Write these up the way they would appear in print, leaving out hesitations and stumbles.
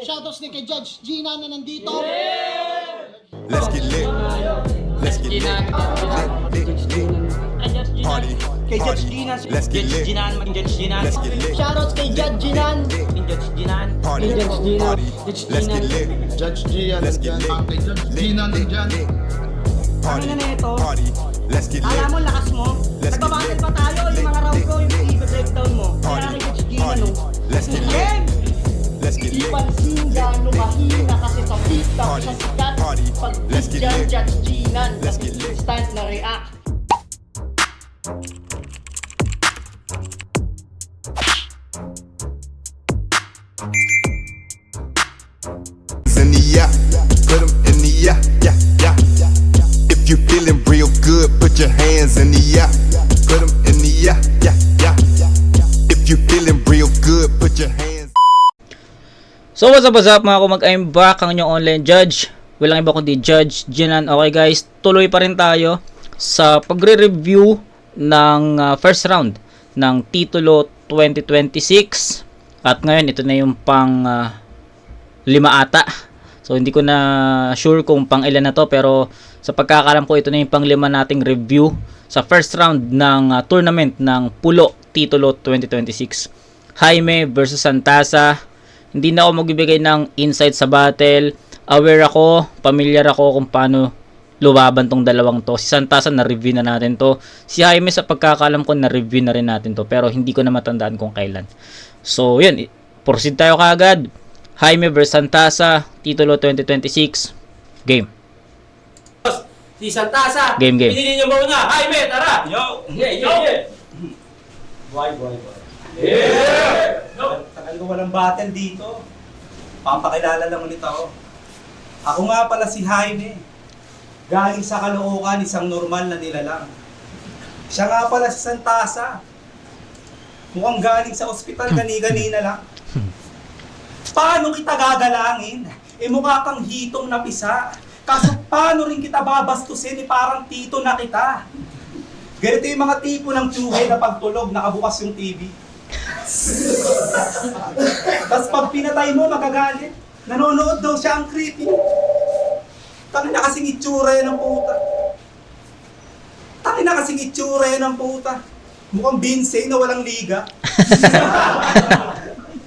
Shoutouts din kay Judge Gina na nandito. Let's get lit. Let's get lit. Party. Kay Judge Gina. Let's get lit. Judge Gina. Let's get lit. Shoutouts kay Judge Ginan. Judge Gina. Party. Judge Gina. Party. Let's get lit. Judge Gian, Let's get lit. Judge Gina nandyan. Party. Ano na ito? Party. Let's get lit. Alam mo, lakas mo. Let's get Nagbabattle lit. pa tayo. Yung mga round ko, yung i-breakdown mo. Kaya Party. kay Judge Gina, Party. no? Let's get lit. Game! Let's get Di lit. pansin gano'ng mahina kasi sa TikTok Party. sa sikat. Party. Pag Let's get dyan, lit. Judge Ginan. Let's get lit. Instant na react. In the yeah, put 'em in the yeah, yeah, yeah. If you feeling real good, put your hands in the yeah, put 'em in the yeah, yeah, yeah. If you feeling real good, put your hands. So what's up mga kumag, I'm back, ang inyong online judge. Walang iba kundi Judge Ginan. Okay guys, tuloy pa rin tayo sa pagre-review ng first round ng Titulo 2026. At ngayon, ito na yung pang 5 ata. So hindi ko na sure kung pang ilan na to, pero sa pagkakalam ko, ito na yung pang 5 nating review sa first round ng tournament ng Pulo Titulo 2026. Jaime versus Santasa. Hindi na ako magbibigay ng insight sa battle. Aware ako, familiar ako kung paano lumaban tong dalawang to. Si Santasa na-review na natin to. Si Jaime sa pagkakalam ko na-review na rin natin to, pero hindi ko na matandaan kung kailan. So yun, proceed tayo kaagad. Jaime versus Santasa, Titulo 2026. Game. Si Santasa. Game. Pinili niyo muna. Jaime, tara. Yo. Yeah. Boy. Yeah. Tagal ko walang battle dito. Papakilala lang ulit ako. Ako nga pala si Jaime. Galing sa Caloocan, isang normal na nilalang. Siya nga pala si Santasa. Mukhang galing sa ospital gani-ganina lang. Paano kita gagalangin? Mukha kang hitong napisa. Kaso paano rin kita babastusin? Parang tito na kita. Ganito yung mga tipo ng tsuhe na pagtulog, nakabukas yung TV. Tapos pag pinatay mo, magagalit. Nanonood daw siya, ang creepy. Tangin na kasing itsura yan ng puta. Tangin na kasing itsura yan ng puta. Mukhang Binsay na walang liga.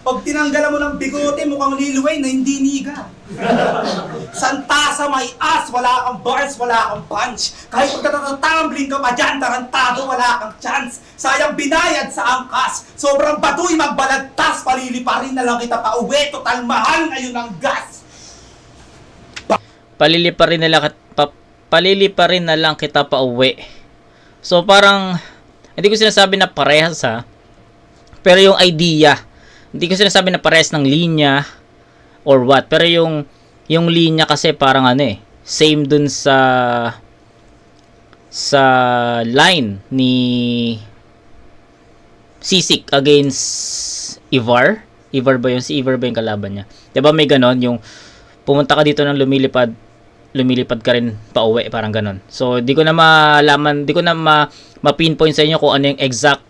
Pag tinanggalan mo ng bigote, mukhang Lil Wayne na hindi niga. Santasa may as, wala kang bars, wala kang punch. Kahit pagtatatumbling ka pa dyan, tarantado, wala kang chance. Sayang binayad sa angkas. Sobrang batuy magbalagtas, paliliparin na lang kita pa uwi. Total mahal ngayon ang gas. Paliliparin na lang kita pa uwi. So parang hindi ko sinasabi na parehas ha. Pero yung idea, hindi ko sinasabi na parehas ng linya or what. Pero yung linya kasi parang same dun sa line ni Sisik against Ivar. Ivar ba yun? Si Ivar ba yung kalaban niya? Diba may ganon? Yung pumunta ka dito ng lumilipad ka rin pa uwi, parang ganon. So di ko na malaman, di ko na ma-pinpoint sa inyo kung ano yung exact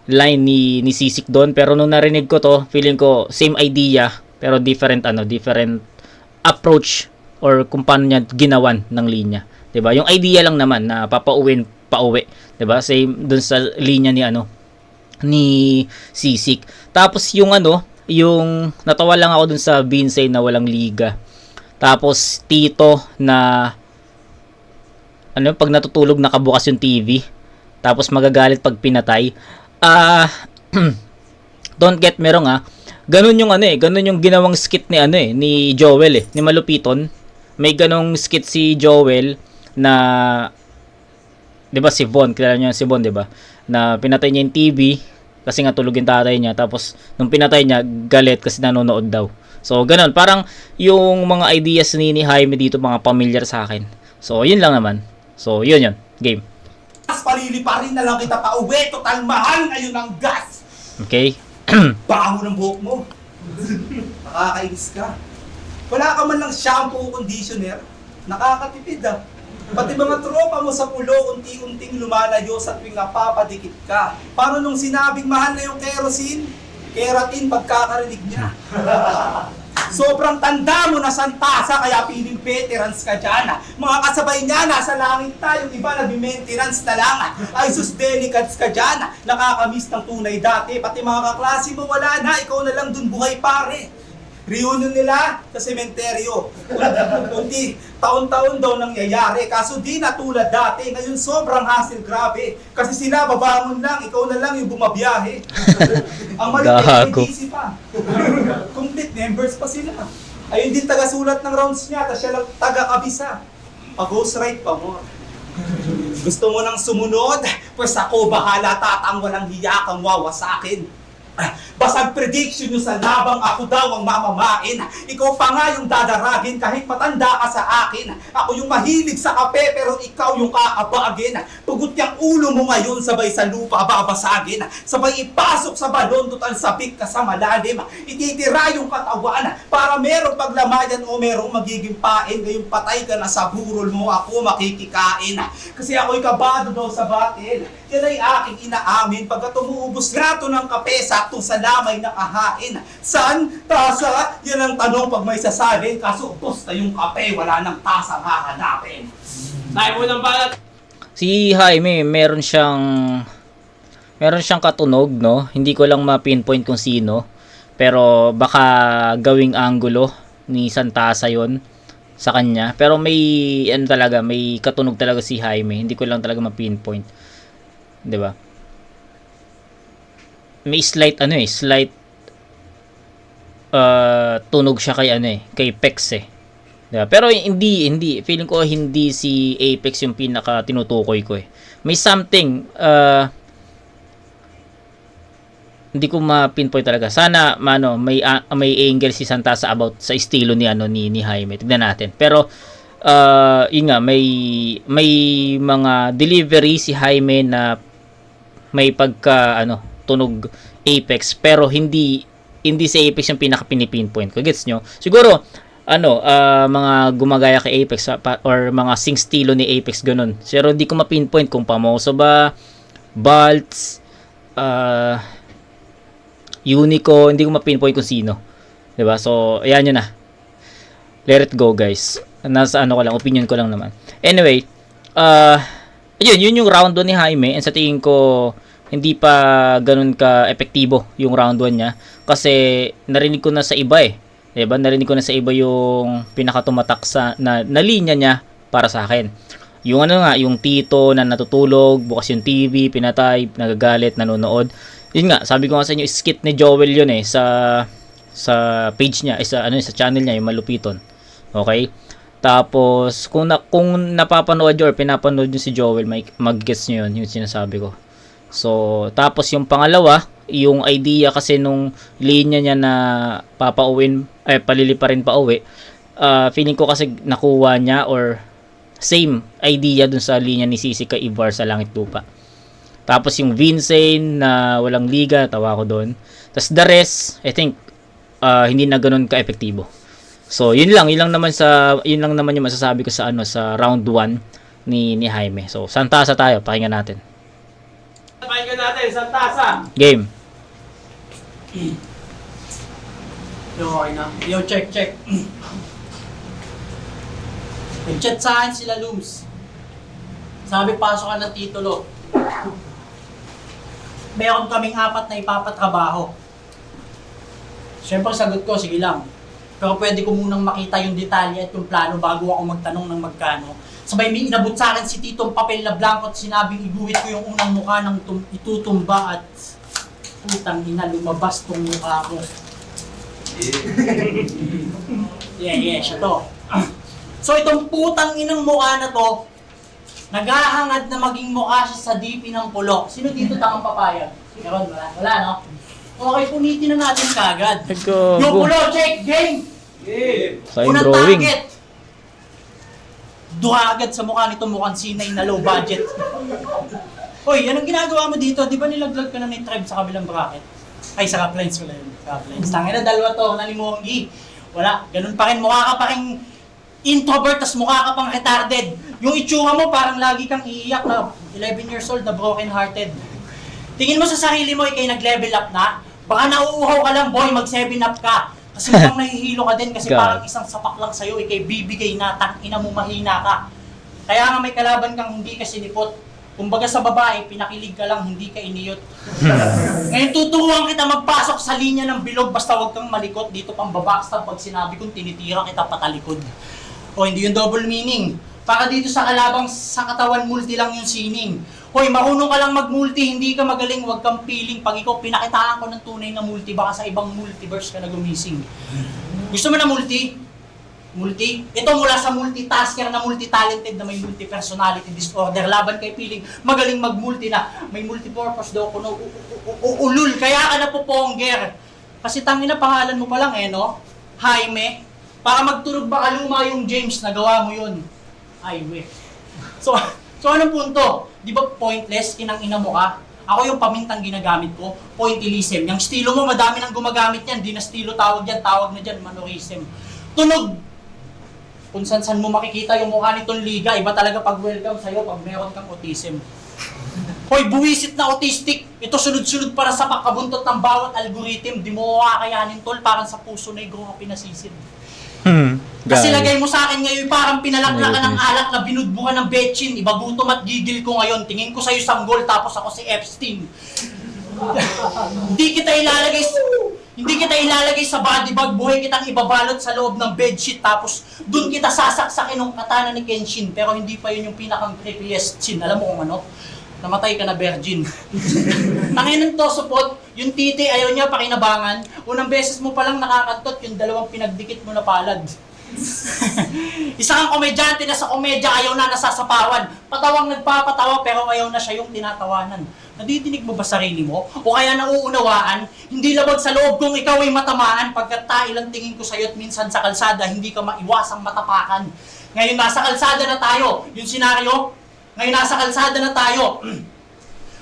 line ni Sisik doon, pero nung narinig ko to, feeling ko same idea pero different approach or kung paano niya ginawan ng linya. 'Di ba? Yung idea lang naman na papauwi, 'di ba? Same doon sa linya ni Sisik. Tapos yung yung natawa lang ako doon sa Binsay na walang liga. Tapos Tito na pag natutulog nakabukas yung TV. Tapos magagalit pag pinatay. Don't get me wrong ganun yung ganun yung ginawang skit ni Joel ni Malupiton. May ganong skit si Joel na 'di ba si Von, kilala niyo si Von, 'di ba? Na pinatay niya yung TV kasi nga tulog yung tatay niya, tapos nung pinatay niya galit kasi nanonood daw. So ganun, parang yung mga ideas ni Jaime dito mga familiar sa akin. So yun lang naman. So yun game. Paliliparin na lang kita pa uwi. Total mahal ngayon ang gas. Okay. Baho ng buhok mo. Nakakainis ka. Wala ka man lang shampoo o conditioner. Nakakatipid Pati mga tropa mo sa pulo, unti-unting lumalayo sa tuwing napapadikit ka. Paano nung sinabing mahal na yung kerosene? Keratin pagkakarinig niya. Sobrang tanda mo na santasa, kaya piling veterans ka dyan. Mga kasabay niya, nasa langit tayo, yung iba nag-maintenance na lang. Ay sus, delicates ka dyan. Nakakamiss ng tunay dati, pati mga kaklase mo wala na, ikaw na lang dun buhay pare. Reunion nila sa sementeryo. Kundi taon-taon daw nangyayari. Kaso di na tulad dati. Ngayon sobrang hassle, grabe. Kasi sila babangon lang, ikaw na lang yung bumabiyahe. Ang mali Gago. hindi pa. Complete members pa sila. Ayun din taga-sulat ng rounds niya, tapos siya lang taga-kabisa. Pa-ghostwrite pa mo. Gusto mo nang sumunod? Pues ako bahala, tatang walang hiya kang wawa sa akin. Basag prediction nyo sa labang ako daw ang mamamain. Ikaw pa nga yung dadaragin kahit matanda ka sa akin. Ako yung mahilig sa kape pero ikaw yung kakabagin. Tugot yung ulo mo ngayon sabay sa lupa babasagin. Sabay ipasok sa balon total sabik ka sa malalim. Ititira yung katawan para merong paglamayan o merong magiging pain. Ngayong patay ka na sa burol mo, ako makikikain. Kasi ako'y kabado daw sa batil. Yan ay aking inaamin. Pagka tumuubos nga to ng kape, sakto sa lamay na kahain. Saan? Tasa? Yan ang tanong pag may sasalin. Kaso ubos na yung kape, wala nang tasa hahanapin. Tayo mo ng balat. Si Jaime, meron siyang katunog, no? Hindi ko lang ma-pinpoint kung sino. Pero baka gawing anggulo ni Santasa yon sa kanya. Pero may talaga, may katunog talaga si Jaime. Hindi ko lang talaga ma-pinpoint. 'Di ba? May slight tunog siya kay Pex eh. 'Di ba? Pero hindi feeling ko hindi si Apex yung pinaka tinutukoy ko eh. May something hindi ko ma-pinpoint talaga. Sana may angle si Santasa about sa estilo ni ni Jaime. Tignan natin. Pero yun nga, may mga delivery si Jaime na may pagka tunog Apex pero hindi si Apex yung pinaka pinipinpoint ko. Gets nyo? Siguro mga gumagaya kay Apex or mga sing stilo ni Apex ganun. Pero hindi ko ma-pinpoint kung Pamoso ba, Baltz, Unico, hindi ko ma-pinpoint kung sino. 'Di ba? So, ayan yun na. Let it go, guys. Nasa ko lang, opinion ko lang naman. Anyway, yun yung round 1 ni Jaime, and sa tingin ko hindi pa ganun ka epektibo yung round 1 niya kasi narinig ko na sa iba eh. 'Di ba? Narinig ko na sa iba yung pinakatumatak na linya niya para sa akin. Yung yung tito na natutulog, bukas yung TV, pinatay, nagagalit, nanonood. Yun nga, sabi ko nga sa inyo, skit ni Joel yun eh sa page niya, sa channel niya, yung Malupiton. Okay? Tapos kung napapanood nyo or pinapanood nyo si Joel, mag-gets nyo yun, yung sinasabi ko. So, tapos yung pangalawa, yung idea kasi nung linya niya na palili pa rin pa uwi, feeling ko kasi nakuha niya or same idea dun sa linya ni Sisi kay Ivar sa Langit Lupa. Tapos yung Vincent na walang liga, tawa ko doon. Tapos the rest, I think hindi na ganoon ka-epektibo. So, yun lang naman yung masasabi ko sa sa round 1 ni Jaime. So, Santasa tayo, pakinggan natin. Pakinggan natin, Santasa. Game. Okay na. Yo, check. Nag-chat sa akin sila Looms. Sabi, pasok ka ng titulo. Meron kaming 4 na ipapatrabaho. Siyempre sagot ko, sige lang. Pero pwede ko munang makita yung detalye at yung plano bago ako magtanong ng magkano. Sabay may inabot sa akin si Titong papel na blanco at sinabing iguhit ko yung unang mukha ng itutumba at putang ina, lumabas tong mukha ko. Yeah, siya to. So itong putang inang mukha na to, naghahangad na maging mukha siya sa DP ng Pulo. Sino dito tangang papayag? Meron, wala no? Okay, punitin na natin kagad. Yung Pulo, check, game! Sa Unang drawing. target. Duha agad sa mukha nito mukhang sinay na low budget. Hoy, anong ginagawa mo dito? Di ba nilaglag ka na ng tribe sa kabilang bracket? Ay, sa Kaplines wala yun. Kaplines. Tangin na, dalawa to, nalimongi. Wala, ganun pa rin. Mukha ka pa rin introvert, tas mukha ka pang retarded. Yung itsura mo parang lagi kang iiyak na 11 years old na broken hearted. Tingin mo sa sarili mo, ikay nag-level up na? Baka nauuhaw ka lang, boy, mag 7 up ka. Kasi mukhang nahihilo ka din kasi God. parang isang sapak lang sa'yo, ikay bibigay na, ina mo mahina ka. Kaya nga may kalaban kang hindi ka sinipot. Kumbaga sa babae, pinakilig ka lang, hindi ka iniyot. Ngayon tuturuan kita magpasok sa linya ng bilog, basta huwag kang malikot. Dito pang babackstab pag sinabi kong tinitira kita patalikod. O hindi yung double meaning. Para dito sa kalabang sa katawan, multi lang yung sining. Hoy, marunong ka lang mag-multi, hindi ka magaling, huwag kang piling. Pag ikaw pinakitaan ko ng tunay na multi, baka sa ibang multiverse ka na gumising. Gusto mo na multi? Multi? Ito mula sa multitasker na multi-talented na may multi-personality disorder. Laban kay piling, magaling mag-multi na may multi-purpose daw kuno ulul. Kaya ka na poponger. Kasi tangina pangalan mo pa lang no? Jaime. Para magtunog baka luma yung James, nagawa mo yun. Highway. So anong punto? Di ba pointless, inang-ina mo ka? Ako yung pamintang ginagamit ko, pointillism. Yung estilo mo, madami nang gumagamit yan. Di na estilo tawag yan, tawag na dyan, mannerism. Tunog! Kung san mo makikita yung mukha nitong liga, iba talaga pag welcome sa'yo pag meron kang autism. Hoy, buwisit na autistic. Ito sunod-sunod para sa pakabuntot ng bawat algorithm. Di mo kakayanin tol, parang sa puso negro ka pinasisid. Kasi lagay mo sa akin ngayon parang pinalaklakan ng alak na binudbukan ng betchin. Ibagutom at gigil ko ngayon. Tingin ko sa'yo sanggol tapos ako si Epstein. Hindi kita ilalagay sa body bag. Buhay kitang ibabalot sa loob ng bedsheet. Tapos dun kita sasaksakin ng katana ni Kenshin. Pero hindi pa yun yung pinakang creepiest scene. Alam mo kung ano? Namatay ka na virgin. Tanginan to, support. Yung titi, ayaw niya pakinabangan. Unang beses mo palang nakakantot, yung dalawang pinagdikit mo na palad. Isa kang komedyante na sa komedya, ayaw na nasasapawan. Patawang nagpapatawa, pero ayaw na siya yung tinatawanan. Nadidinig mo ba sarili mo? O kaya nauunawaan? Hindi labag sa loob kung ikaw ay matamaan. Pagkat ilang tingin ko sa'yo at minsan sa kalsada, hindi ka maiwasang matapakan. Ngayon nasa kalsada na tayo. Yung senaryo, ngayon nasa kalsada na tayo.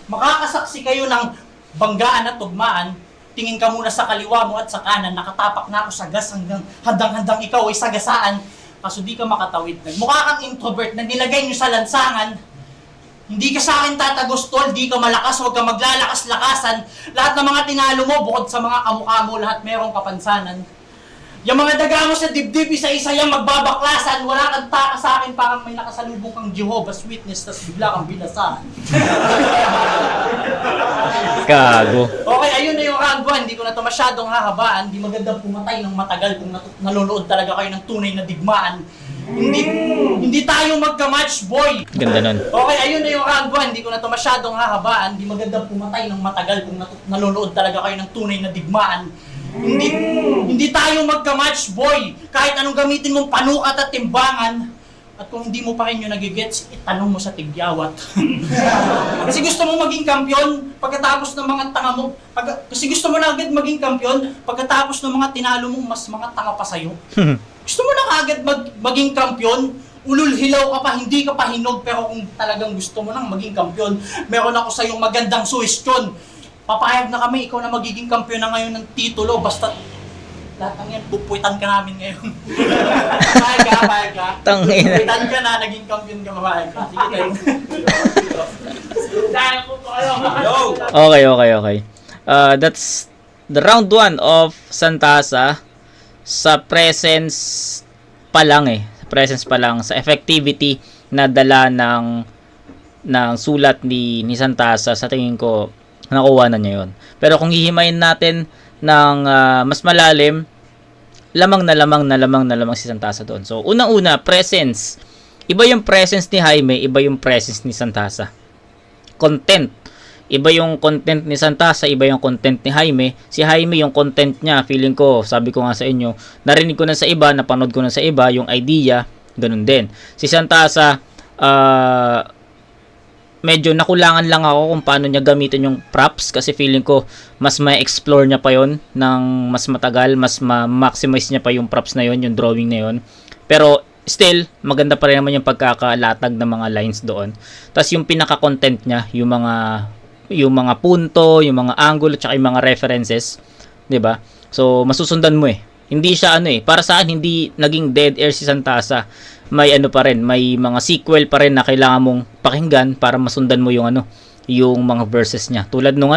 Makakasaksi kayo ng banggaan at tugmaan. Tingin ka muna sa kaliwa mo at sa kanan. Nakatapak na ako sa gas hanggang handang-handang ikaw ay sagasaan. Kaso di ka makatawid. Mukha kang introvert na nilagay nyo sa lansangan. Hindi ka sa akin tatagos tol, di ka malakas, huwag ka maglalakas-lakasan. Lahat ng mga tinalo mo, bukod sa mga kamukha mo, lahat merong kapansanan. Yung mga daga mo sa dibdib, isa-isa yung magbabaklasan. Wala kang taka sa akin, parang may nakasalubong kang Jehovah's Witness, tas bigla kang binasahan. Gago. Okay, ayun na yung round 1. Hindi ko na ito masyadong hahabaan. Hindi magandang pumatay ng matagal kung nanonood talaga kayo ng tunay na digmaan. Hindi tayo magka-match, boy! Ganda nun. Okay, ayun na yung round 1. Hindi ko na ito masyadong hahabaan. Hindi magandang pumatay ng matagal kung nanonood talaga kayo ng tunay na digmaan. Hindi tayo magka-match, boy! Kahit anong gamitin mong panukat at timbangan. At kung hindi mo pa rin yung nagigets, itanong mo sa tigyawat. Kasi gusto mo maging kampiyon pagkatapos ng mga tanga mo. Kasi gusto mo na agad maging kampiyon pagkatapos ng mga tinalo mong mas mga tanga pa sa'yo. Gusto mo na agad maging kampiyon, ulul hilaw ka pa, hindi ka pa hinog, pero kung talagang gusto mo nang maging kampiyon, meron ako sa'yong magandang suwestyon. Papayag na kami, ikaw na magiging kampiyon na ngayon ng titulo, basta lahat ng yan, pupuitan ka namin ngayon. Payag ka. Tangina. Pupuitan ka na, naging kampiyon ka, papayag ka. Sige tayo. Okay. That's the round 1 of Santasa. Sa presence pa lang sa effectivity na dala ng sulat ni Santasa, sa tingin ko nakuha na niya yun. Pero kung hihimayin natin ng mas malalim, lamang na si Santasa doon. So unang-una, presence. Iba yung presence ni Jaime, iba yung presence ni Santasa. Content. Iba yung content ni Santasa, iba yung content ni Jaime. Si Jaime, yung content niya, feeling ko, sabi ko nga sa inyo, narinig ko na sa iba, napanood ko na sa iba, yung idea, ganun din. Si Santasa, medyo nakulangan lang ako kung paano niya gamitin yung props, kasi feeling ko, mas ma-explore niya pa yon ng mas matagal, mas ma-maximize niya pa yung props na yon, yung drawing na yon. Pero, still, maganda pa rin naman yung pagkakalatag ng mga lines doon. Tapos yung pinaka-content niya, yung mga punto, yung mga angle, at saka yung mga references, 'di ba? So masusundan mo Hindi siya para sa akin hindi naging dead air si Santasa. May pa rin, may mga sequel pa rin na kailangan mong pakinggan para masundan mo yung yung mga verses niya. Tulad nung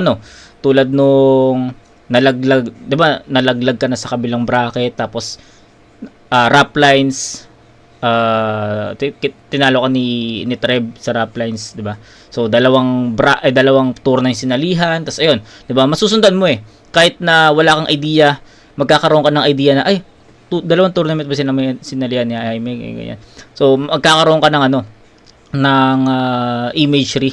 nalaglag, 'di ba? Nalaglag ka na sa kabilang bracket tapos rap lines tinalo ka ni Trev sa rap lines, 'di ba? So dalawang tour na 'yung sinalihan, tapos ayun, 'di ba? Masusundan mo kahit na wala kang idea, magkakaroon ka ng idea na dalawang tournament ba sinalihan niya Jaime, ganyan. So magkakaroon ka ng ng imagery,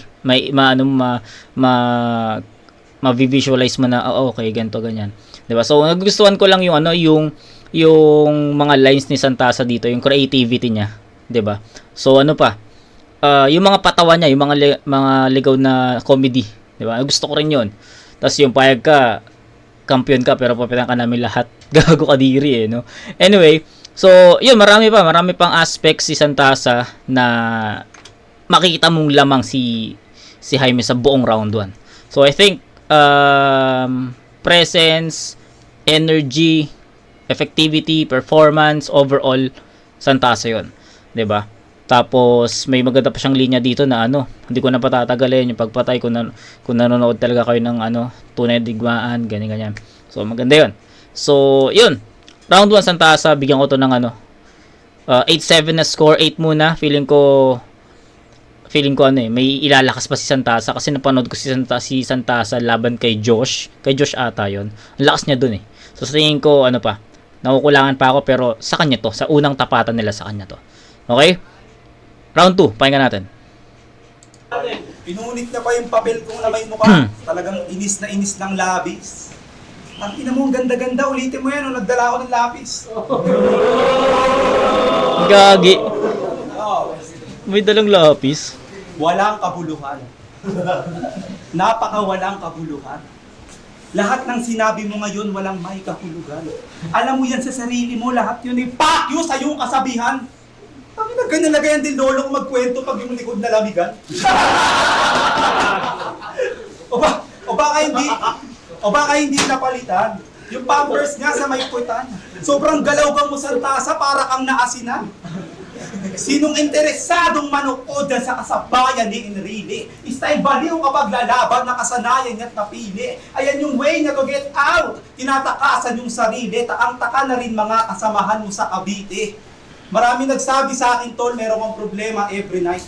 ma-visualize mo na okay, ganito ganyan. 'Di ba? So nagustuhan ko lang yung yung mga lines ni Santasa dito, yung creativity niya, 'di ba? So yung mga patawa niya, yung mga ligaw na comedy, 'di ba? Gusto ko rin 'yon. Tapos yung payag ka, kampiyon ka pero papitan ka namin lahat. Gago ka diri no. Anyway, so yun, marami pang aspects si Santasa na makikita mong lamang si Jaime sa buong round 1. So I think presence, energy, effectivity, performance, overall, Santasa yun. 'Di ba? Tapos may maganda pa siyang linya dito na hindi ko na patatagalin yung pagpatay kung nanonood talaga kayo ng tunay digmaan, ganyan. So maganda yun. So yun. Round 1 Santasa, bigyan ko to ng 8-7 na score, 8 muna. Feeling ko may ilalakas pa si Santasa kasi napanood ko si Santasa laban kay Josh ata yon. Ang lakas niya dun So sa tingin ko nakukulangan pa ako, pero sa kanya to, sa unang tapatan nila sa kanya to. Okay? Round 2, pakinggan natin. Pinunit na pa yung papel ko na may mukha. Talagang inis na inis ng labis. Ang ina mo, ganda-ganda, ulitin mo yan, nagdala ako ng lapis. Gagi. Oh. May dalang lapis. Walang kabuluhan. Napaka-walang kabuluhan. Lahat ng sinabi mo ngayon, walang may kahulugan. Alam mo yan sa sarili mo, lahat yun fuck you sa iyong kasabihan. Ang ganyan na ganyan din lolo ko magkwento pag yung likod na lamigan. o baka hindi napalitan. Yung pampers nga sa may puwetan. Sobrang galaw kang mo Santasa, para kang naasinan. Sinong interesadong manood sa kasabayan ni Enrile? Istay baliw kapag lalaban na kasanayan niya't napili. Ayan yung way niya to get out. Tinatakasan yung sarili. Taang-taka na rin mga kasamahan mo sa Cavite. Marami nagsabi sa akin, tol, meron kang problema every night.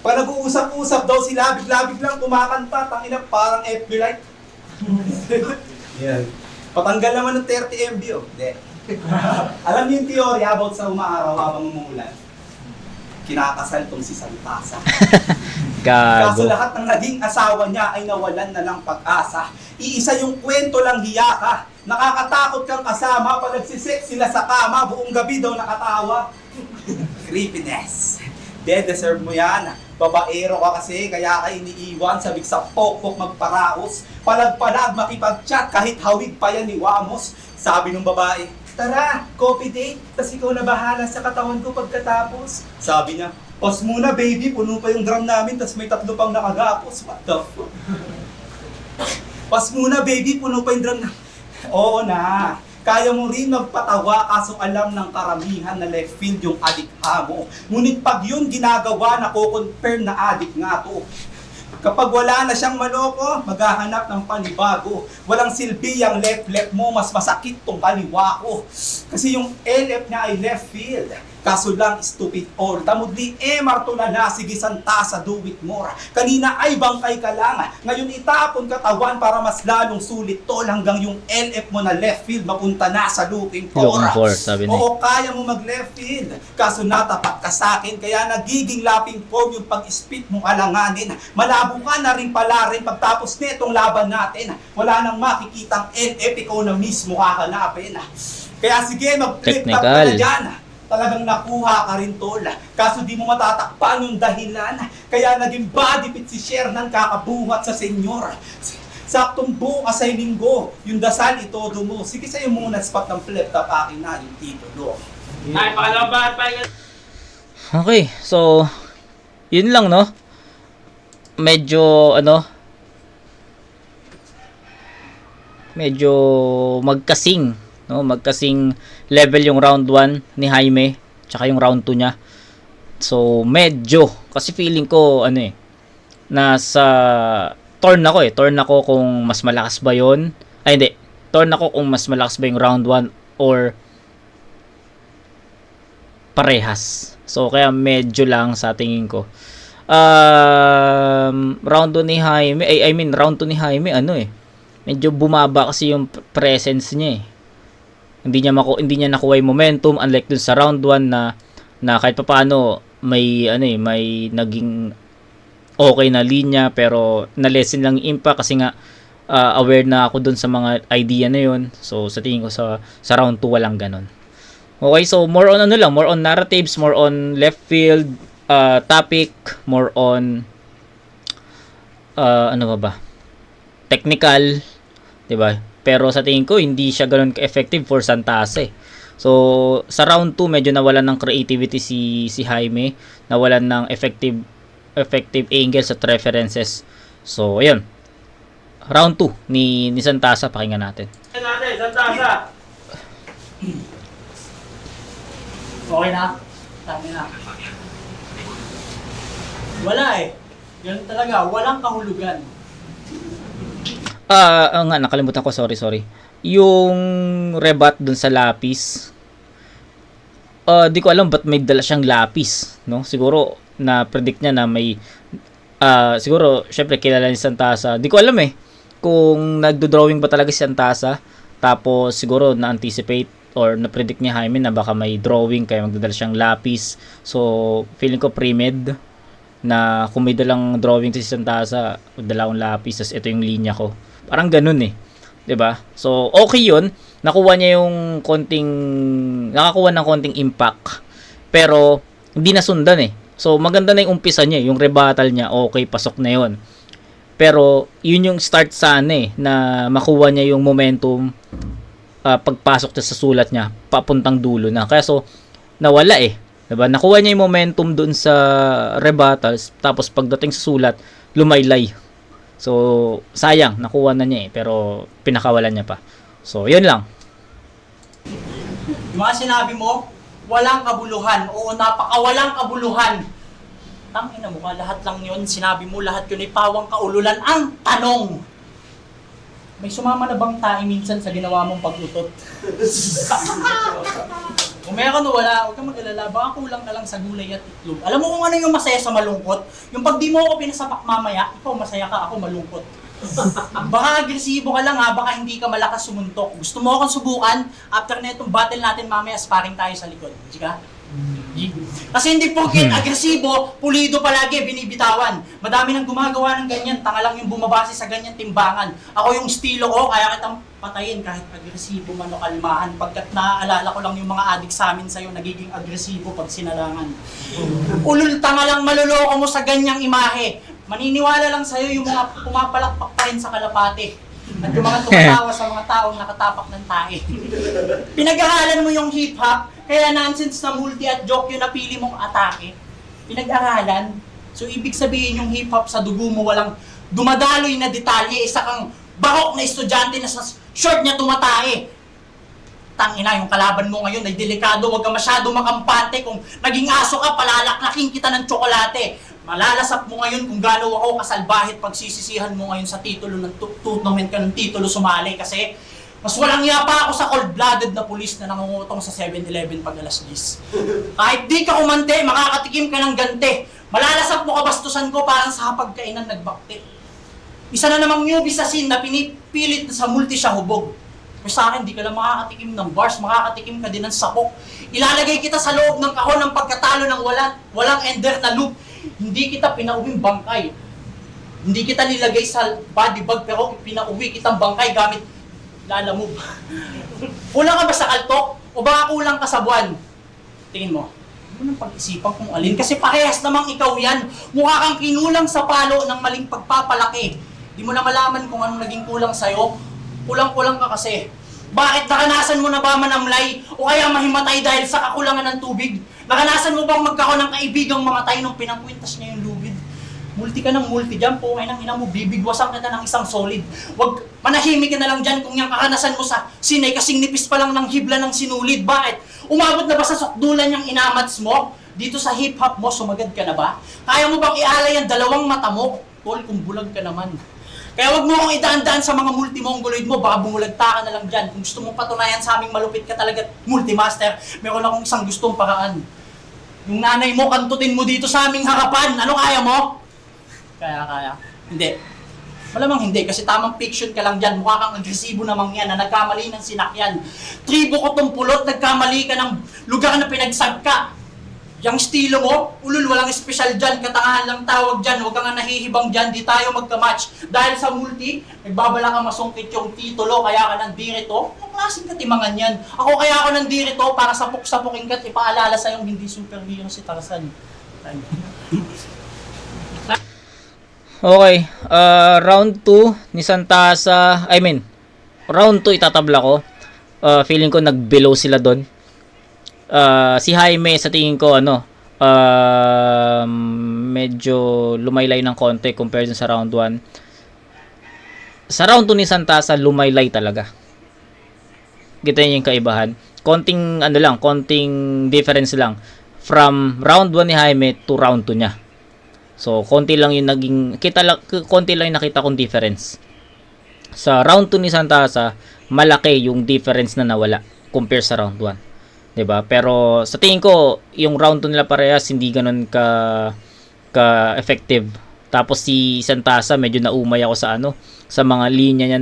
Pag nag-uusap-usap daw sila, bigla-big lang kumakanta. Tangina, parang FB light. Yan. Patanggal naman ng 30 MB, Hindi. Alam niyo yung theory about sa umaaraw habang umuulan? Kinakasal tong si Santasa. Kaso lahat ng naging asawa niya ay nawalan na ng pag-asa. Iisa yung kwento lang hiya ka. Nakakatakot kang kasama pag nagsisex sila sa kama, buong gabi daw nakatawa. Creepiness. Deserve mo yan. Babaero ka kasi, kaya ka iniiwan, sabik sa pokpok magparaos. Palag-palag makipag-chat kahit hawig pa yan ni Wamos. Sabi ng babae, tara, coffee date, tas ikaw na bahala sa katawan ko pagkatapos. Sabi niya, pause muna baby, puno pa yung drum namin, tas may 3 pang nakagapos. What the fuck? Pause muna baby, puno pa yung drum namin. Oo na, kaya mo rin magpatawa kaso alam ng karamihan na left field yung adikha mo. Ngunit pag yun ginagawa, nako-confirm na adik nga to. Kapag wala na siyang manoko, maghahanap ng panibago. Walang silbi ang left mo, mas masakit tong kaliwa ko. Kasi yung LF niya ay left field. Kaso lang, stupid all. Tamudli, martula na, sige Santasa, do it more. Kanina ay bangkay ka lang. Ngayon itapon katawan para mas lalong sulit tol. Hanggang yung LF mo na left field, mapunta na sa looking for. Sabi niya. Oo, kaya mo mag left field. Kaso natapat ka sa akin, kaya nagiging lapping form yung pag-spit mong alanganin. Malabo ka na rin pala rin pagtapos nitong laban natin. Wala nang makikitang LF, ikaw na mismo kakanapin. Kaya sige, mag-flip top ka na dyan. Talagang nakuha ka rin tol. Kaso di mo matatakpan yung dahilan. Kaya naging body fit si Shernan kakabuhat sa senyor. Saktong bukas ay linggo. Yung dasal itodo mo. Sige sa'yo muna spot ng flip top, akin na yung titulo. Ay, pakalabahan pa. Okay, so yun lang no. Medyo magkasing, no? Magkasing level yung round 1 ni Jaime tsaka yung round 2 niya. So medyo kasi feeling ko nasa torn ako kung mas malakas ba yon. Ay hindi. torn ako kung mas malakas ba yung round 1 or parehas. So, kaya medyo lang sa tingin ko. Round 2 ni Jaime, round 2 ni Jaime, medyo bumaba kasi yung presence niya eh. Hindi niya nakuha yung momentum, unlike dun sa round 1 na kahit papaano may naging okay na linya, pero na-lessen lang yung impact kasi nga aware na ako dun sa mga idea na yun. So, sa tingin ko sa round 2 walang ganun. Okay, so more on more on narratives, more on left field topic, more on technical, 'di ba? Pero sa tingin ko hindi siya ganoon ka-effective for Santasa. So sa round 2 medyo nawalan ng creativity si Jaime, nawalan ng effective angles at references. So ayun. Round 2 ni Santasa, pakinggan natin. Santasa. Okay na? Tama na. Wala eh. Ganun talaga. Walang kahulugan. Nakalimutan ko, sorry. Yung rebat dun sa lapis, di ko alam ba't may dala siyang lapis, no? Siguro na-predict niya na may siguro syempre kilala ni Santasa. Di ko alam kung nagdo-drawing ba talaga si Santasa, tapos siguro na-anticipate or na-predict ni Jaime na baka may drawing kaya magdadala siyang lapis. So feeling ko pre-med na kung may dalang drawing si Santasa, dala akong lapis, tapos ito yung linya ko. Parang ganun 'di ba? So okay 'yun. Nakakuha ng konting impact. Pero hindi nasundan So maganda na yung umpisa niya, yung rebuttal niya, okay, pasok na 'yon. Pero yun yung start sana na makuha niya yung momentum pagpasok niya sa sulat niya papuntang dulo na. Kaya so nawala 'di ba? Nakuha niya yung momentum doon sa rebuttals, tapos pagdating sa sulat lumaylay. So sayang, nakuha na niya pero pinakawalan niya pa. So yun lang. Yung mga sinabi mo, walang kabuluhan. Oo, napakawalang kabuluhan. Tangina mo ka, lahat lang yun. Sinabi mo, lahat yun ay pawang kaululan. Ang tanong, may sumama na bang tayo minsan sa ginawa mong paglutot? Kung meron o wala, huwag kang mag-alala. Baka kulang ka lang sa gulay at itlog. Alam mo kung ano yung masaya sa malungkot? Yung pag di mo ako pinasapak mamaya, ikaw masaya ka, ako malungkot. Baka agresibo ka lang baka hindi ka malakas sumuntok. Gusto mo akong subukan? After na itong battle natin mamaya, sparring tayo sa likod. Sige? Kasi hindi porket agresibo, pulido palagi, binibitawan. Madami nang gumagawa ng ganyan, tanga lang yung bumabase sa ganyan timbangan. Ako yung estilo ko, kaya kitang patayin kahit agresibo man o kalmahan. Pagkat naaalala ko lang yung mga adik sa amin sa'yo, nagiging agresibo pag sinalangan. Ulul, tanga lang maluloko mo sa ganyang imahe. Maniniwala lang sa'yo yung mga pumapalakpak pa rin sa kalapate. At yung mga tumatawa sa mga taong nakatapak ng tae. Pinag-aralan mo yung hip-hop, kaya nonsense na multi at joke yung napili mong atake. Pinag-aralan. So ibig sabihin yung hip-hop sa dugo mo walang dumadaloy na detalye, isa kang barok na estudyante na sa short niya tumatae. Tangina, yung kalaban mo ngayon ay delikado, huwag ka masyado makampante. Kung naging aso ka, palalaklaking kita ng tsokolate. Malalasap mo ngayon kung gaano ako kasalbahit pagsisisihan mo ngayon sa titulo ng tournament ka ng titulo sumali kasi mas walang yapa ako sa cold-blooded na pulis na nangungutong sa 7-Eleven pag alas 10. Kahit di ka umante, makakatikim ka ng gante. Malalasap mo kabastusan ko parang sa hapagkainan nagbakti. Isa na namang newbie sa scene na pinipilit na sa multi siya hubog. Pero sa akin, di ka lang makakatikim ng bars, makakatikim ka din ng sapok. Ilalagay kita sa loob ng kahon ng pagkatalo ng walang ender na loop. Hindi kita pinauwing bangkay. Hindi kita nilagay sa body bag pero pinauwi kitang bangkay gamit lalamove. Kulang ka ba sa kaltok? O baka kulang ka sa buwan? Tingin mo. Hindi mo nang pag-isipan kung alin. Kasi parehas namang ikaw yan. Mukha kang kinulang sa palo ng maling pagpapalaki. Di mo na malaman kung anong naging kulang sa'yo. Kulang-kulang ka kasi. Bakit nakanasan mo na ba manamlay? O kaya mahimatay dahil sa kakulangan ng tubig? Nakanasan mo bang magkaroon ng kaibigang mamatay nung pinangkwintas niya yung lubid? Multi ka ng multi dyan, po ng ina mo, bibigwasan kita ng isang solid. Wag, manahimik ka na lang dyan kung yung kakanasan mo sa sinay kasing nipis pa lang ng hibla ng sinulid. Bakit? Umabot na ba sa sukdulan yung inamats mo? Dito sa hip-hop mo, sumagad ka na ba? Kaya mo bang ialay ang dalawang mata mo? Tol, kung bulag ka naman. Kaya wag mo akong idaan-daan sa mga multi-mongoloid mo, baka bumulagta ka na lang dyan. Kung gusto mong patunayan sa aming malupit ka talaga multi-master, meron akong isang gustong paraan. Yung nanay mo, kantutin mo dito sa aming harapan. Ano kaya mo? Kaya. Hindi. Malamang hindi, kasi tamang fiction ka lang dyan. Mukha kang agresibo namang yan na nagkamali ng sinakyan. Tribo ko tong pulot, nagkamali ka ng lugar na pinagsagka. Yang estilo mo, ulul, walang espesyal dyan, katangahan lang tawag dyan, huwag kang nahihibang dyan, di tayo magka-match. Dahil sa multi, nagbabala ka masungkit yung titulo, kaya ka nandirito. Anong klaseng katimangan yan? Ako kaya ako nandirito para sapok-sapokin ka at ipaalala sa'yong hindi superhero si Tarzan. Okay, round 2 ni Santasa, round 2 itatabla ko. Feeling ko nag-below sila doon. Si Jaime sa tingin ko medyo lumaylay ng konti compared sa round 1. Sa round 2 ni Santasa lumaylay talaga. Kita niyo yung kaibahan. Konting difference lang from round 1 ni Jaime to round 2 niya. So konti lang yung konti lang yung nakita kong difference. Sa round 2 ni Santasa, malaki yung difference na nawala compare sa round 1. 'Di ba? Pero sa tingin ko, yung round 2 nila parehas hindi ganoon ka effective. Tapos si Santasa medyo naumay ako sa mga linya niya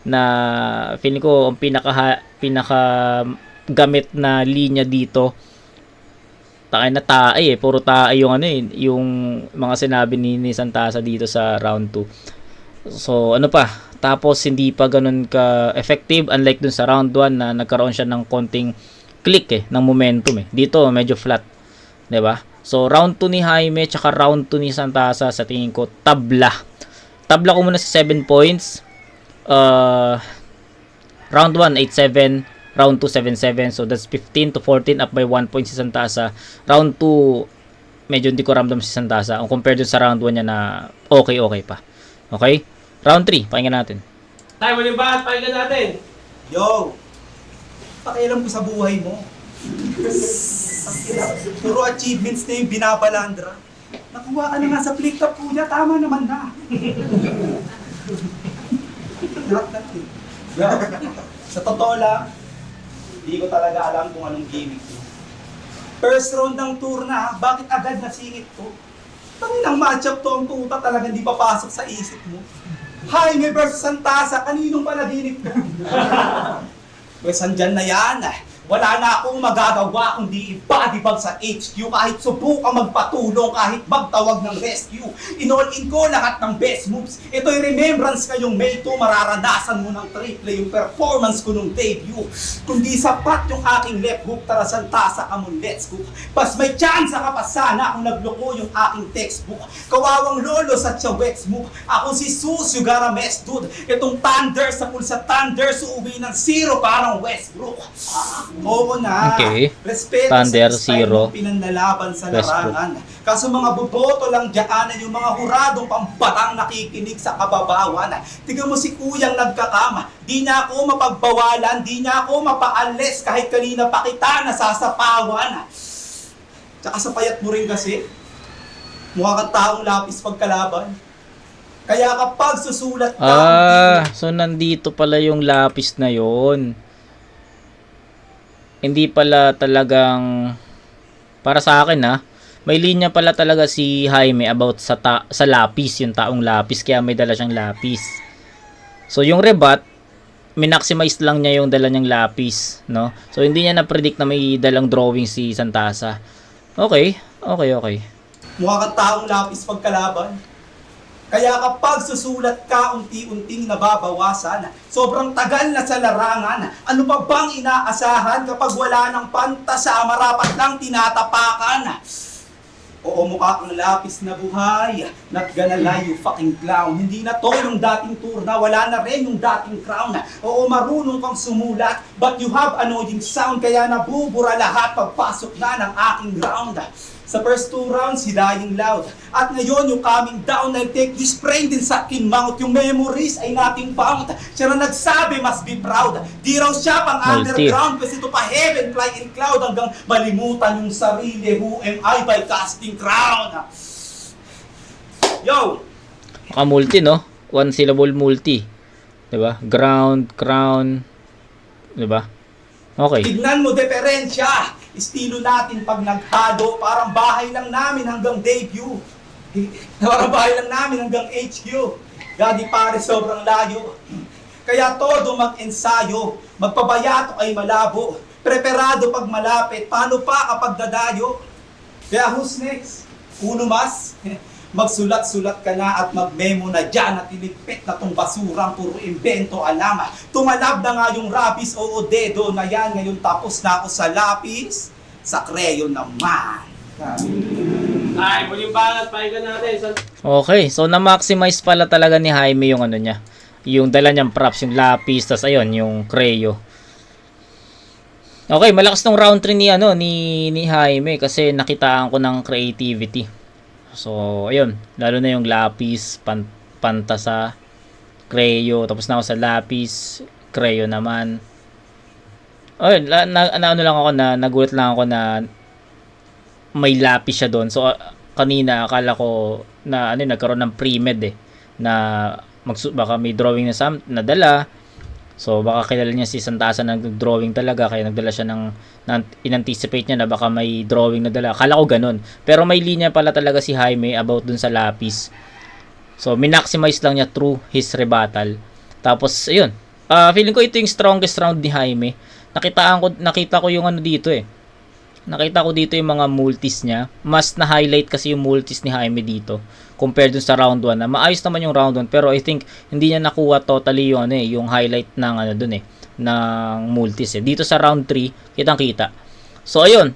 na feeling ko ang pinaka gamit na linya dito. Tae puro tae yung yung mga sinabi ni Santasa dito sa round 2. So tapos hindi pa ganoon ka effective unlike dun sa round 1 na nagkaroon siya ng konting click ng momentum Dito medyo flat, 'di ba? So round 2 ni Jaime tsaka round 2 ni Santasa sa tingin ko tabla. Tabla ko muna sa 7 points. Round 1 8-7, round 2 7-7. So that's 15 to 14 up by 1 point si Santasa. Round 2 medyo hindi ko ramdam si Santasa compared dun sa round 1 niya na okay pa. Okay? Round 3, pakinggan natin. Tayo mo yung bahat, pakinggan natin. Yo! Pakialam ko sa buhay mo. Puro achievements na yung binabalandra. Nakuha ka na nga sa flick top kuya, tama naman na. Sa totoo lang, hindi ko talaga alam kung anong gimmick mo. First round ng tour na, bakit agad nasingit to? Tanginang matchup to ang tuta talaga hindi papasok sa isip mo. Jaime versus Santasa, kaninong panaginip ka? Pues andyan na yan. Wala na akong magagawa kundi ibadibag sa HQ kahit subukan magpatulong, kahit magtawag ng rescue. In-all-in ko lahat ng best moves. Ito'y remembrance ngayong May 2, mararanasan mo ng triple yung performance ko nung debut. Kundi sapat yung aking left hook, tara Santasa ka mo, let's go. Pas may chance ka pa sana kung nagloko yung aking textbook. Kawawang lolo sa Chawets move. Ako si Sus, you gotta mess dude. Itong Thunder sa pulsa Thunder, suuwi ng 0 parang Westbrook. Oo na. Okay. Respeto Thunder, sa style zero. mo pinanlalaban sa Westbrook. larangan. Kaso mga boboto lang diyaanan yung mga huradong pambatang nakikinig sa kababawan. Tingnan mo si kuyang nagkakama. Di na ako mapagbawalan, di na ako mapaalis kahit kanina pa kita nasasapawan. Tsaka sa payat mo rin kasi, mukha kang taong lapis pagkalaban. Kaya kapag susulat ka, So nandito pala yung lapis na yon. Hindi pala talagang para sa akin may linya pala talaga si Jaime about sa lapis, yung taong lapis, kaya may dala siyang lapis. So yung rebat, minaximize lang niya yung dala niyang lapis, no? So hindi niya na-predict na may dalang drawing si Santasa. Okay. mukha kang taong lapis pagkalaban. Kaya kapag susulat ka, unti-unting nababawasan. Sobrang tagal na sa larangan. Ano pa bang inaasahan kapag wala ng pantasa, marapat lang tinatapakan? Oo, mukha kang lapis na buhay. Not gonna lie, you fucking clown. Hindi na to yung dating tour na, wala na rin yung dating crown. Oo, marunong kang sumulat, but you have annoying sound. Kaya nabubura lahat pagpasok na ng aking round. Sa first 2 rounds, hilaying loud. At ngayon, yung coming down, I'll take this brain din sa akin mouth. Yung memories ay nating found. Siya na nagsabi, must be proud. Di raw siya pang underground, kasi ito pa heaven, fly in cloud, hanggang malimutan yung sarili. Who am I by casting crown? Yo! Makamulti, no? one syllable multi. 'Di ba? Ground, crown, 'di ba? Okay. Tignan mo, diferensya. Estilo natin pag naghado, parang bahay lang namin hanggang debut. Parang bahay lang namin hanggang HQ. Gadi pare, sobrang layo. Kaya todo mag-ensayo, magpabayato ay malabo. Preparado pag malapit, paano pa kapag dadayo? Kaya who's next? Uno mas? Magsulat-sulat ka na at mag-memo na dyan at iligpit na tong basurang puro invento alama. Tumalab na nga yung rapis o dedo na yan. Ngayon tapos na ako sa lapis, sa kreyo naman. Ay, muling banat, pahinga natin. Okay, so na-maximize pala talaga ni Jaime yung ano niya. Yung dala niyang props, yung lapis, tas ayun, yung kreyo. Okay, malakas tong round 3 ni Jaime kasi nakitaan ko ng creativity. So, ayun, lalo na yung lapis, pantasa, kreyo, tapos na ako sa lapis, kreyo naman. Ayun, ano lang ako na nagulat lang ako na may lapis siya doon. So, kanina akala ko na nagkaroon ng pre-med na baka may drawing na nadala. So baka kilala niya si Santasa na nag-drawing talaga kaya nagdala siya ng in-anticipate niya na baka may drawing na dala. Akala ko ganun. Pero may linya pala talaga si Jaime about dun sa lapis. So minaximize lang niya through his rebuttal. Tapos ayun. Feeling ko ito yung strongest round ni Jaime. Nakita ko yung ano dito Nakita ko dito yung mga multis niya. Mas na-highlight kasi yung multis ni Jaime dito compared dun sa round 1 na maayos naman yung round 1 pero I think hindi niya nakuha totally yung yung highlight ng ng multis Dito sa round 3, kitang-kita. So ayun.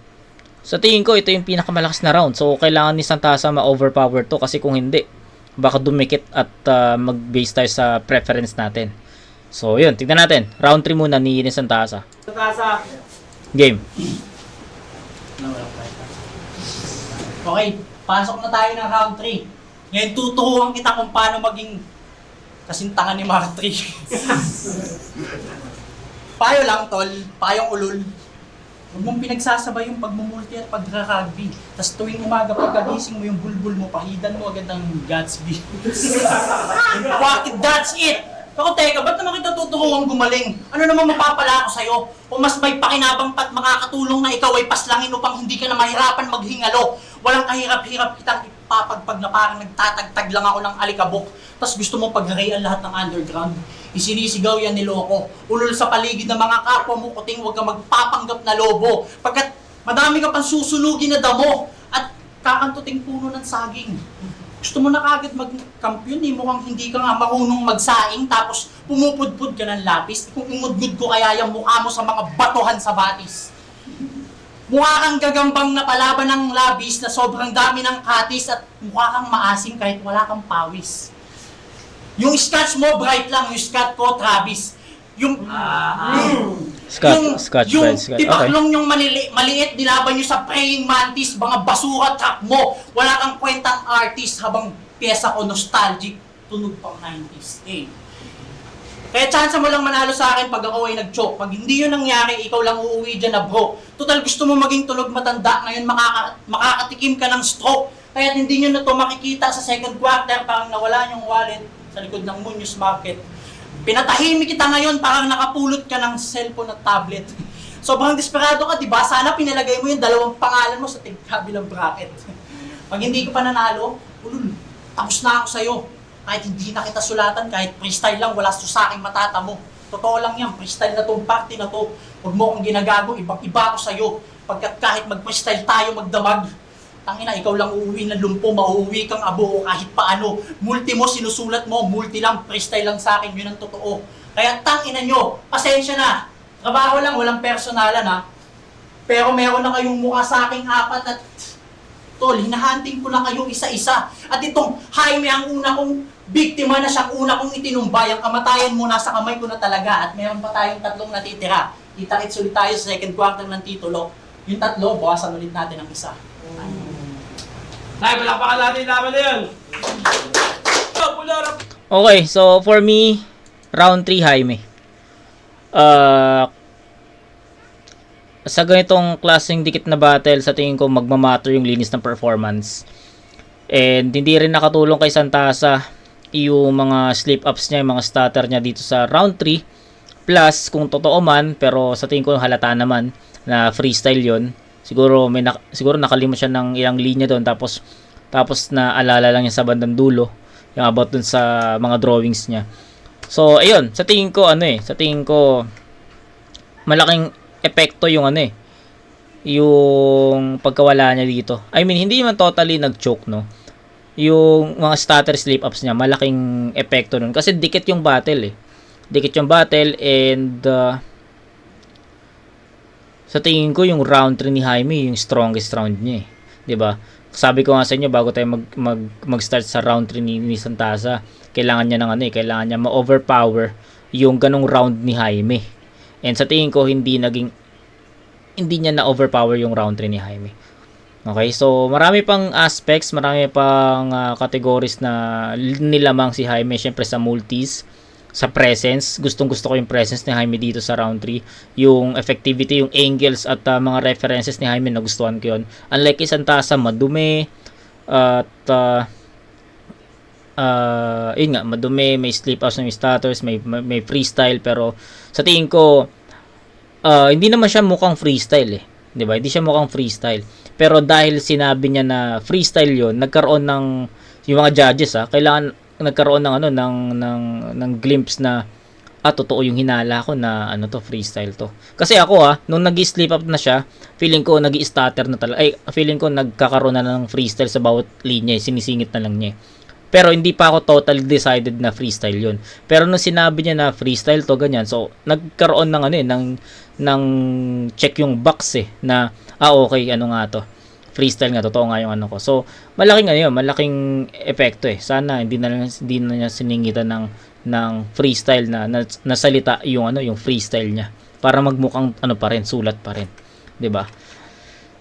Sa tingin ko ito yung pinakamalakas na round. So kailangan ni Santasa ma-overpower to kasi kung hindi baka dumikit at mag-base tayo sa preference natin. So yun, tignan natin. Round 3 muna ni Santasa. Santasa. Game. Okay, pasok na tayo ng round 3. Ngayon tuturuan kita kung paano maging kasintangan ni Mark 3. Payo lang, tol. Payong ulol. Huwag mong pinagsasabay yung pagmumulti at pagka-rugby. Tapos tuwing umaga pagkagising mo yung bulbul mo, pahidan mo agad ng Gatsby. Bakit that's it? Pero teka, ba't naman kita tuturuan gumaling? Ano naman mapapala ako sa'yo? O mas may pakinabang pat makakatulong na ikaw ay paslangin upang hindi ka na mahirapan maghingalo. Walang kahirap-hirap kitang ipapagpag na parang nagtatagtag lang ako ng alikabok. Tapos gusto mong pagharian lahat ng underground. Isinisigaw yan ni Loko. Ulol sa paligid ng mga kapwa mo, kuting huwag ka magpapanggap na lobo. Pagkat madami ka pang susunugin na damo at kakantuting puno ng saging. Gusto mo na kagad mag-kampiyon mukhang hindi ka nga marunong magsaing tapos pumupudpud ka ng lapis. Kung imudgud ko kaya yung mukha mo sa mga batuhan sa batis. Mukha kang gagambang na palaban ng labis na sobrang dami ng katis at mukha kang maasim kahit wala kang pawis. Yung scotch mo bright lang, yung scotch ko Travis. Yung Scotch. tipaklong yung maliit, nilaban nyo sa praying mantis, mga basura truck mo. Wala kang kwentang artist habang pyesa ko nostalgic, tunog pang 90s. Kaya chance mo lang manalo sa akin pag ako ay nag-choke. Pag hindi yun nangyari, ikaw lang uuwi dyan na bro. Total gusto mo maging tunog matanda, ngayon makakatikim ka ng stroke. Kaya hindi nyo na to makikita sa second quarter, parang nawala yung wallet sa likod ng Muñoz Market. Pinatahimik kita ngayon, parang nakapulot ka ng cellphone at tablet. Sobrang desperado ka, diba? Sana pinalagay mo yung dalawang pangalan mo sa tigkabilang bracket. Pag hindi ka pa nanalo, ulul, tapos na ako sa'yo. Kahit hindi na kita sulatan, kahit freestyle lang, wala sa aking matata mo. Totoo lang yan, freestyle na to, party na to. Huwag mo akong ginagago, ibang-iba ako sa'yo. Pagkat kahit mag-freestyle tayo, magdamag, tangina, ikaw lang uuwi ng lumpo, mauuwi kang abo kahit paano. Multi mo, sinusulat mo, multi lang, freestyle lang sa akin, yun ang totoo. Kaya tangina nyo, pasensya na. Trabaho lang, walang personalan ha. Pero meron na kayong mukha sa aking apat at tol, hinahunting ko na kayo isa-isa. At itong Jaime ang una kong biktima na siyang una kong itinumbay. Ang kamatayan mo nasa kamay ko na talaga at meron pa tayong 3 natitira. Kita-kits ulit tayo sa second quarter ng titulo. Yung 3, bawasan ulit natin ang isa. Ay, palakpakan natin naman na yun. Okay, so for me, round 3 Jaime. Sa ganitong klaseng dikit na battle, sa tingin ko magmamatter yung linis ng performance. And hindi rin nakatulong kay Santasa yung mga slip-ups niya, yung mga stutter niya dito sa round 3. Plus, kung totoo man, pero sa tingin ko halata naman na freestyle yon. Siguro siguro nakalimot siya ng ilang linya doon, tapos na alala lang niya sa bandang dulo yung about dun sa mga drawings niya. So ayun, sa tingin ko malaking epekto yung yung pagkawala niya dito. I mean, hindi man totally nag-choke, no. Yung mga stutter slip ups niya, malaking epekto nun kasi dikit yung battle and sa tingin ko yung round 3 ni Jaime yung strongest round niya, 'di ba? Sabi ko nga sa inyo bago tayo mag-start sa round 3 ni Santasa, kailangan niya ng kailangan niya ma-overpower yung ganong round ni Jaime. And sa tingin ko hindi niya na-overpower yung round 3 ni Jaime. Okay, so marami pang aspects, marami pang categories na nilamang si Jaime, syempre sa multis, sa presence. Gustong-gusto ko yung presence ni Jaime dito sa round 3. Yung effectivity, yung angles at mga references ni Jaime, nagustuhan ko yun. Unlike kay Santasa, madumi at yun nga, madumi, may slip ups, may stutters, may freestyle, pero sa tingin ko hindi naman siya mukhang freestyle, 'di ba? Hindi siya mukhang freestyle. Pero dahil sinabi niya na freestyle 'yon, nagkaroon ng yung mga judges kailangan nagkaroon ng glimpse na totoo yung hinala ko na to, freestyle to. Kasi ako nung nag-slip up na siya, feeling ko nag-i-stutter na talaga. Feeling ko nagkakaroon na ng freestyle sa bawat linya, sinisingit na lang niya. Pero hindi pa ako totally decided na freestyle 'yon. Pero nung sinabi niya na freestyle to, ganyan, so nagkaroon ng check yung box na okay, nga to, freestyle nga, totoo nga yung ko. So malaking epekto sana hindi na niya siningitan ng freestyle na salita yung yung freestyle niya para magmukhang pa rin, sulat pa rin, 'di ba?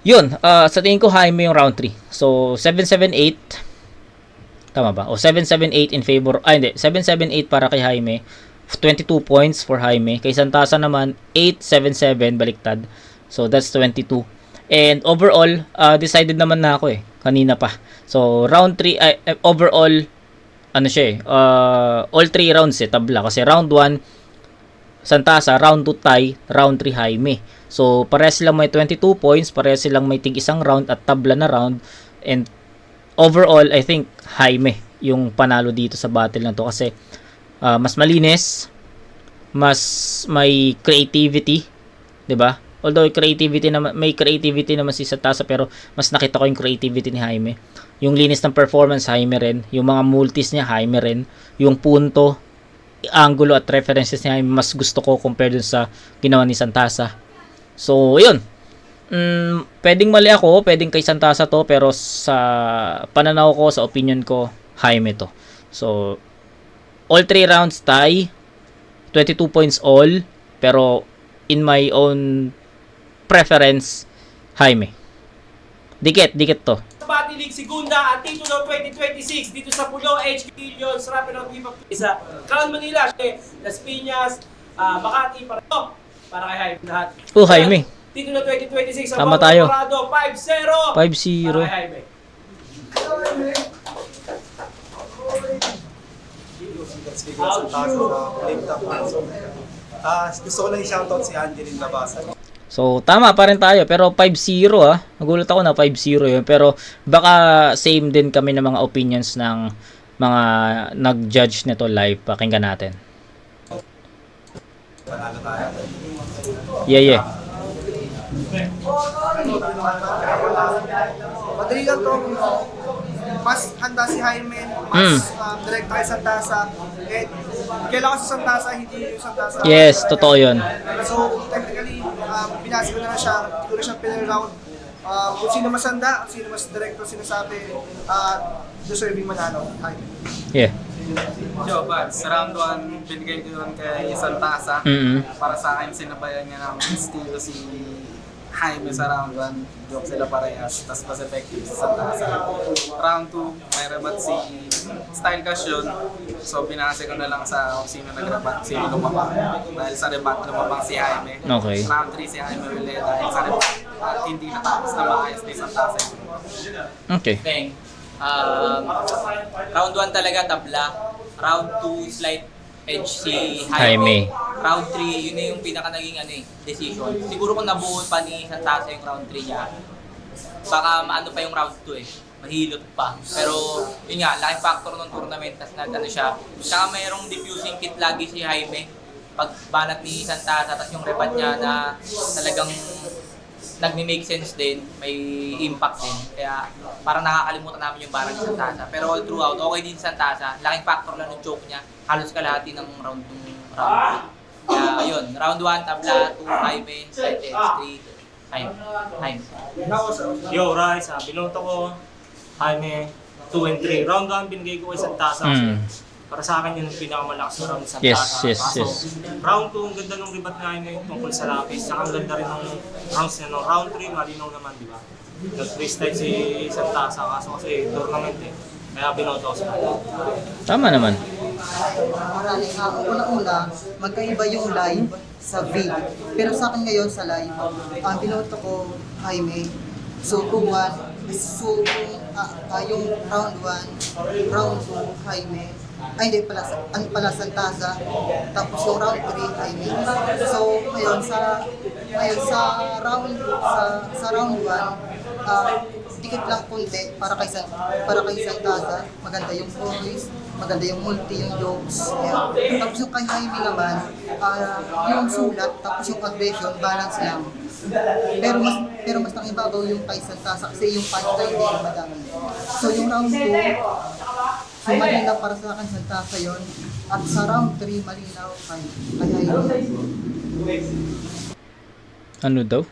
Yun, sa tingin ko Jaime yung round 3. So 7-7-8, tama ba? O 7-7-8 in favor, hindi, 7-7-8 para kay Jaime, 22 points for Jaime. Kay Santasa naman 8-7-7, baliktad. So that's 22. And overall, decided naman na ako kanina pa. So round 3 overall all 3 rounds tabla, kasi round 1 Santasa, round 2 tie, round 3 Jaime. So parehas silang may 22 points, parehas silang may tig isang round at tabla na round, and overall I think Jaime yung panalo dito sa battle na to kasi mas malinis, mas may creativity, 'di ba? Although may creativity naman si Santasa, pero mas nakita ko yung creativity ni Jaime. Yung linis ng performance, Jaime rin. Yung mga multis niya, Jaime rin. Yung punto, angulo at references niya, mas gusto ko compared dun sa ginawa ni Santasa. So, yun. Pwedeng mali ako, pwedeng kay Santasa to, pero sa pananaw ko, sa opinion ko, Jaime to. So, all 3 rounds tie, 22 points all, pero in my own preference, Jaime. Dikit to. Bati League Segunda at Titulo 2026 dito sa Pulo HQ Millions Rapid Round Give Up isa. Crown Manila, Las Piñas, Makati para kay Jaime lahat. Jaime. Titulo 2026 sa Tama tayo. 5-0. 5-0. Para kay Jaime. Gusto ko lang i-shoutout si Angeline Labasa. So, tama pa rin tayo. Pero 5-0 Nagulat ako na 5-0 yun. Pero baka same din kami ng mga opinions ng mga nag-judge nito live. Pakinggan natin. Yeah. Madali lang to. Mas handa si Jaime, mas direct kay Santasa. And kailangan sa Santasa, hindi yung Santasa. Yes, totoo yun. So, technically, binasi ko na siya, hindi ko na siya pinag-round. Kung sino mas handa, kung sino mas direct ang sinasabi, deserving manalo, Jaime. Yeah. Joe, sa round 1, binigay ko yun kay Santasa. Para sa akin, sinabayan niya ng estilo si Jaime sa round 1. Joke sila parehas, tas mas effective sa Santasa. Round 2, may rebat si Style Cash yun. So, binase ko na lang sa kung sino nag-rebat, sino lumabang. Dahil sa rebat, lumabang si Jaime. Okay. Round 3 si Jaime ulit dahil sa rebat. At hindi natapos na maayos ni Santasa. Okay. Round 1 talaga tabla. Round 2, slight edge si Jaime. Round 3, yun na yung pinaka naging decision. Siguro kung nabuo pa ni Santasa yung round 3 niya, baka maano pa yung round 2 eh. Mahilot pa. Pero yun nga, laking factor ng tournament, tas nagano siya. Saka mayroong diffusing kit lagi si Jaime. Pag banat ni Santasa, tas yung rebat niya na talagang nagme-make sense din, may impact din. Kaya parang nakakalimutan namin yung barang ni Santasa. Pero all throughout, okay din si Santasa. Laking factor lang ng choke niya. Halos kalahati ng round 2. Kaya yun, round 1, tabla, 2, Jaime, slight edge, 3, Jaime. Yo, Rice, binoto ko. Jaime, 2 and 3. Round 1, binigay ko kay Santasa. Para sa akin yun yung pinakamalakas na round sa Santasa. Yes. Round 2, ang ganda ng ribat nga yun tungkol sa lapis. Saka ang ganda rin ng rounds niya. No? Round 3, malinaw naman, di ba? Nag-freestyle si Santasa kaso kasi tournament eh. Kaya binoto ko sa kanya. Tama naman. Maraming una-una, magkaiba yung live sa video. Pero sa akin ngayon sa live, ang binoto ko, Jaime. So, 2-1. So, yung round 1, round 2, Jaime. Ay, hindi pala, Santasa. Tapos yung round 3, Jaime. So, ngayon sa round 1, dikit lang konti para kay Santasa. Maganda yung voice, maganda yung multi, yung jokes. Ayan. Tapos yung kay Jaime naman, yung sulat, tapos yung aggression, balance lang. Pero mas nakibabaw yung kay Santasa kasi yung punchline din madami. So yung round 2, so malinaw para sa akin Santasa yon. At sa round 3, malinaw kay Jaime. Ano daw?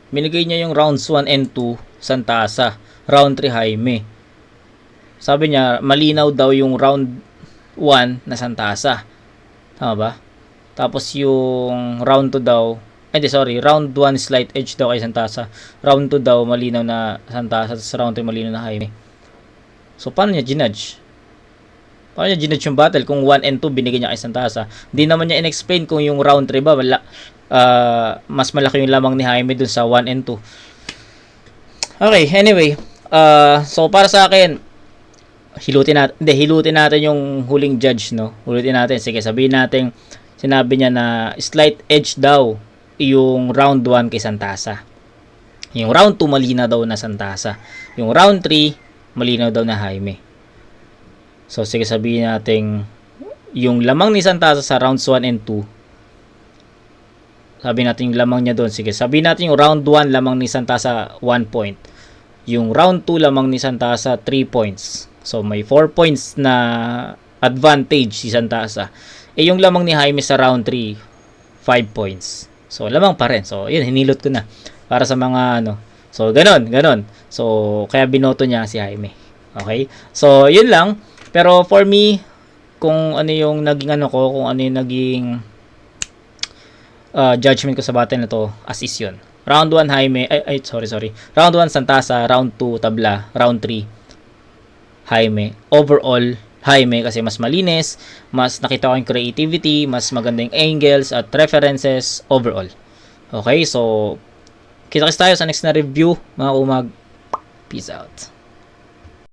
Binigay niya yung rounds 1 and 2 Santasa, round 3 Jaime. Sabi niya malinaw daw yung round 1 na Santasa. Tama ba? Tapos yung round 2 daw, round 1 slight edge daw kay Santasa. Round 2 daw malinaw na Santasa, tapos round 3 malinaw na Jaime. So paano niya ginudge? Paano niya ginudge yung battle kung 1 and 2 binigay niya kay Santasa? Hindi naman niya in-explain kung yung round 3 ba mas malaki yung lamang ni Jaime dun sa 1 and 2. Okay, anyway, so para sa akin, hilutin natin yung huling judge, no? Hilutin natin. Sige, sabihin natin, sinabi niya na slight edge daw yung round 1 kay Santasa. Yung round 2 malinaw daw na Santasa. Yung round 3 malinaw daw na Jaime. So sige, sabihin natin yung lamang ni Santasa sa rounds 1 and 2. Sabihin natin yung lamang niya doon. Sige, sabihin natin yung round 1 lamang ni Santasa 1 point. Yung round 2 lamang ni Santasa 3 points. So may 4 points na advantage si Santasa. Yung lamang ni Jaime sa round 3 5 points. So lamang pa rin. So yun, hinilot ko na para sa mga So ganon. So kaya binoto niya si Jaime. Okay? So yun lang. Pero for me, kung ano yung naging kung ano yung naging judgment ko sa battle na to, as is yun. Round 1 Jaime, sorry. Round 1 Santasa, round 2 tabla, round 3 Jaime. Overall, Jaime kasi mas malinis, mas nakita ko yung creativity, mas maganda yung angles at references overall. Okay, so kita-kits tayo sa next na review, mga umag. Peace out.